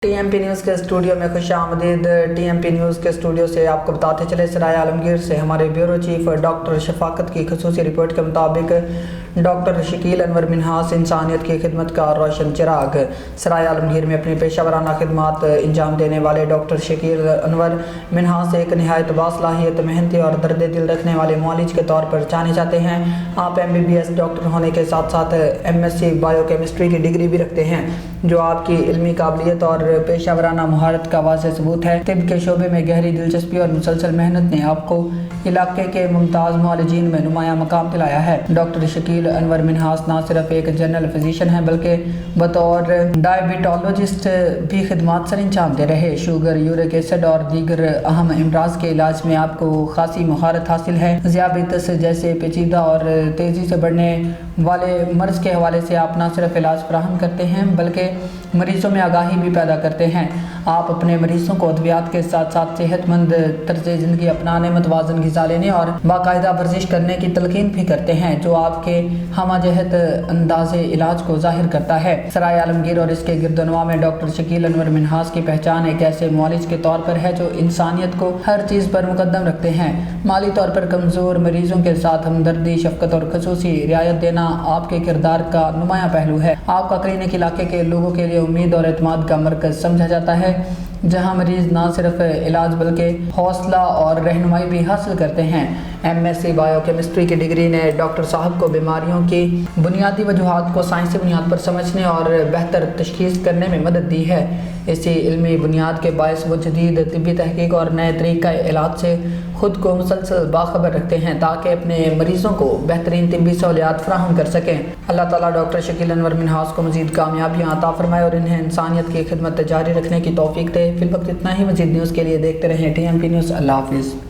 T M P news के studio में खुश आमदीद। टी एम पी न्यूज़ के स्टूडियो से आपको बताते चले सराय आलमगीर से हमारे ब्यूरो चीफ डॉक्टर शफाकत की खसूसी रिपोर्ट के मुताबिक डॉक्टर शकील अनवर मिन्हास इंसानियत की खिदमत का रोशन चिराग। सराय आलमगीर में अपनी पेशा वराना खिदमत अंजाम देने वाले डॉक्टर शकील अनवर मिन्हास एक नहायत बासलाहियत, मेहनती और दर्द दिल रखने वाले मुआलिज के तौर पर जाने जाते हैं। आप MBBS डॉक्टर होने के साथ साथ MSc बायोकेमिस्ट्री की डिग्री भी रखते हैं, जो आपकी इल्मी काबिलियत और पेशा वराना महारत का वाज़ेह सबूत है। तिब के शोबे में गहरी दिलचस्पी और मुसलसल मेहनत ने आपको इलाके के मुमताज़ मुआलिजीन में नुमाया मकाम दिलाया है। डॉक्टर शकील अनवर मिन्हास ना सिर्फ एक जनरल फिजिशियन है बल्कि बतौर डायबिटोलॉजिस्ट भी खिदमत सर अंजाम दे रहे। शुगर, यूरिक एसिड और दीगर अहम अमराज के इलाज में आपको खासी महारत हासिल है। ज़ियाबितस जैसे पेचीदा और तेज़ी से बढ़ने वाले मर्ज के हवाले से आप ना सिर्फ इलाज फराहम करते हैं बल्कि मरीज़ों में आगाही भी पैदा करते हैं। आप अपने मरीज़ों को अद्वियात के साथ साथ सेहतमंद तर्ज ज़िंदगी अपनाने, मतवाज़न ग़िज़ा लेने और बाकायदा वर्जिश करने की तलकीन भी करते हैं, जो आपके हमाजहत अंदाज़े इलाज को ज़ाहिर करता है। सराय आलमगीर और इसके गिरदनवा में डॉक्टर शकील अनवर मिन्हास की पहचान एक ऐसे मुआलिज के तौर पर है जो इंसानियत को हर चीज़ पर मुकद्दम रखते हैं। माली तौर पर कमज़ोर मरीज़ों के साथ हमदर्दी, शफ़क़त और खसूसी रियायत देना आपके किरदार का नुमाया पहलू है। आपका क्लिनिक इलाके के लोगों के लिए उम्मीद और एतमाद का मरकज़ समझा जाता है, जहां मरीज़ ना सिर्फ इलाज बल्कि हौसला और रहनुमाई भी हासिल करते हैं। MSc बायोकेमिस्ट्री की डिग्री ने डॉक्टर साहब को बीमारियों की बुनियादी वजूहात को साइंसी बुनियाद पर समझने और बेहतर तशख़ीस करने में मदद दी है। इसी इल्मी बुनियाद के बायस वो जदीद तिब्बी तहकीक और नए तरीक़ा इलाज से ख़ुद को मुसलसल बाखबर रखते हैं ताकि अपने मरीज़ों को बेहतरीन तिब्बी सहूलियात फ़राहम कर सकें। अल्लाह ताला डॉक्टर शकील अनवर मिन्हास को मज़ीद कामयाबियाँ अता फ़रमाए और इन्हें इंसानियत की खिदमत जारी रखने की तौफ़ीक दे। फिलवक्त इतना ही। मज़ीद न्यूज़ के लिए देखते रहें TMP न्यूज़। अल्लाह हाफ़िज़।